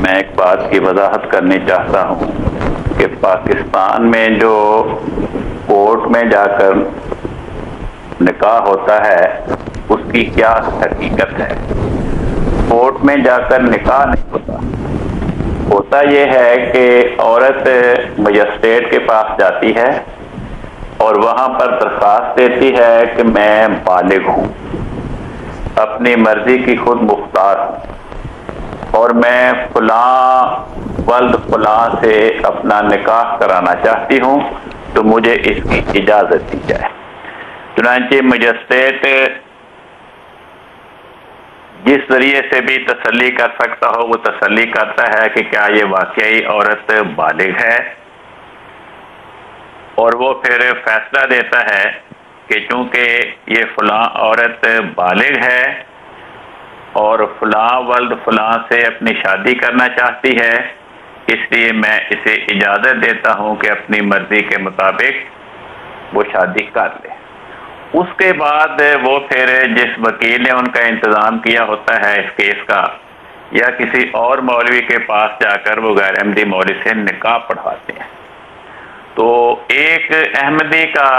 میں ایک بات کی وضاحت کرنی چاہتا ہوں کہ پاکستان میں جو کورٹ میں جا کر نکاح ہوتا ہے اس کی کیا حقیقت ہے۔ کورٹ میں جا کر نکاح نہیں ہوتا یہ ہے کہ عورت مجسٹریٹ کے پاس جاتی ہے اور وہاں پر درخواست دیتی ہے کہ میں بالغ ہوں، اپنی مرضی کی خود مختار ہوں اور میں فلاں ولد فلاں سے اپنا نکاح کرانا چاہتی ہوں، تو مجھے اس کی اجازت دی جائے۔ چنانچہ مجسٹریٹ جس ذریعے سے بھی تسلی کر سکتا ہو وہ تسلی کرتا ہے کہ کیا یہ واقعی عورت بالغ ہے، اور وہ پھر فیصلہ دیتا ہے کہ چونکہ یہ فلاں عورت بالغ ہے اور فلاں ولد فلاں سے اپنی شادی کرنا چاہتی ہے، اس لیے میں اسے اجازت دیتا ہوں کہ اپنی مرضی کے مطابق وہ شادی کر لے۔ اس کے بعد وہ پھر جس وکیل نے ان کا انتظام کیا ہوتا ہے اس کیس کا، یا کسی اور مولوی کے پاس جا کر وہ غیر احمدی مولوی سے نکاح پڑھواتے ہیں۔ تو ایک احمدی کا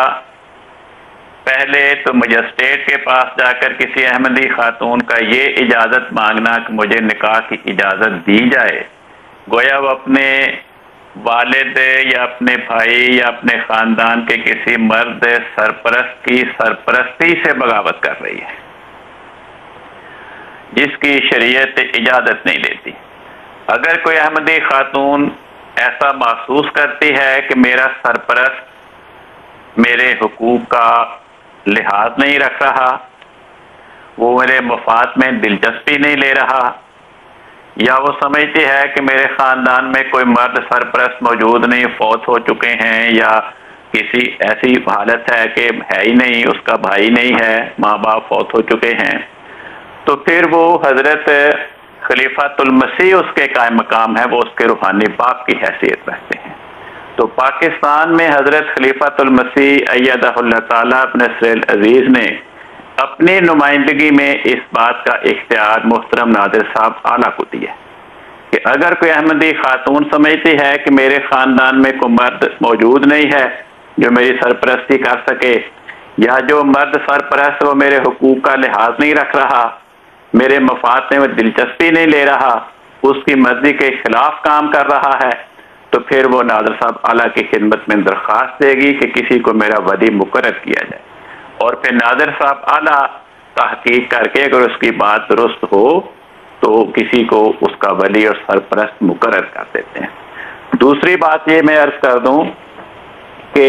پہلے تو مجسٹریٹ کے پاس جا کر کسی احمدی خاتون کا یہ اجازت مانگنا کہ مجھے نکاح کی اجازت دی جائے، گویا وہ اپنے والد یا اپنے بھائی یا اپنے خاندان کے کسی مرد سرپرست کی سرپرستی سے بغاوت کر رہی ہے، جس کی شریعت اجازت نہیں دیتی۔ اگر کوئی احمدی خاتون ایسا محسوس کرتی ہے کہ میرا سرپرست میرے حقوق کا لحاظ نہیں رکھ رہا، وہ میرے مفاد میں دلچسپی نہیں لے رہا، یا وہ سمجھتی ہے کہ میرے خاندان میں کوئی مرد سرپرست موجود نہیں، فوت ہو چکے ہیں، یا کسی ایسی حالت ہے کہ ہے ہی نہیں، اس کا بھائی نہیں ہے، ماں باپ فوت ہو چکے ہیں، تو پھر وہ حضرت خلیفۃ المسیح اس کے قائم مقام ہے، وہ اس کے روحانی باپ کی حیثیت رکھتے ہیں۔ تو پاکستان میں حضرت خلیفۃ المسیح ایدہ اللہ تعالیٰ ابن نصر العزیز نے اپنی نمائندگی میں اس بات کا اختیار محترم نادر صاحب اعلیٰ کو دیا کہ اگر کوئی احمدی خاتون سمجھتی ہے کہ میرے خاندان میں کوئی مرد موجود نہیں ہے جو میری سرپرستی کر سکے، یا جو مرد سرپرست وہ میرے حقوق کا لحاظ نہیں رکھ رہا، میرے مفاد میں دلچسپی نہیں لے رہا، اس کی مرضی کے خلاف کام کر رہا ہے، تو پھر وہ نادر صاحب اعلیٰ کی خدمت میں درخواست دے گی کہ کسی کو میرا ولی مقرر کیا جائے، اور پھر نادر صاحب اعلیٰ تحقیق کر کے اگر اس کی بات درست ہو تو کسی کو اس کا ولی اور سرپرست مقرر کر دیتے ہیں۔ دوسری بات یہ میں عرض کر دوں کہ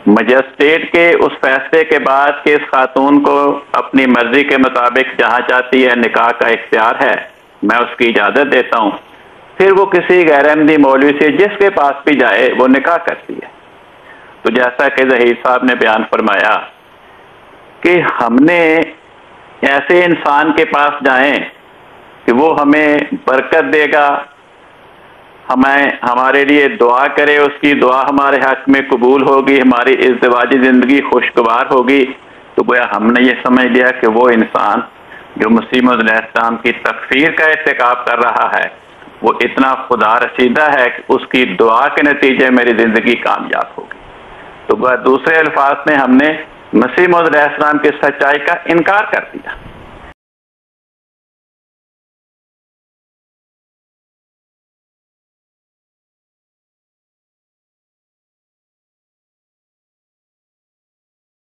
مجسٹریٹ کے اس فیصلے کے بعد کہ اس خاتون کو اپنی مرضی کے مطابق جہاں چاہتی ہے نکاح کا اختیار ہے، میں اس کی اجازت دیتا ہوں، پھر وہ کسی غیر احمدی مولوی سے جس کے پاس بھی جائے وہ نکاح کرتی ہے۔ تو جیسا کہ ظہیر صاحب نے بیان فرمایا کہ ہم نے ایسے انسان کے پاس جائیں کہ وہ ہمیں برکت دے گا، ہمارے لیے دعا کرے، اس کی دعا ہمارے حق میں قبول ہوگی، ہماری ازدواجی زندگی خوشگوار ہوگی، تو گویا ہم نے یہ سمجھ لیا کہ وہ انسان جو مسیح موعود علیہ السلام کی تکفیر کا ارتکاب کر رہا ہے وہ اتنا خدا رسیدہ ہے کہ اس کی دعا کے نتیجے میری زندگی کامیاب ہوگی۔ تو دوسرے الفاظ میں ہم نے مسیح موعود علیہ السلام کی سچائی کا انکار کر دیا۔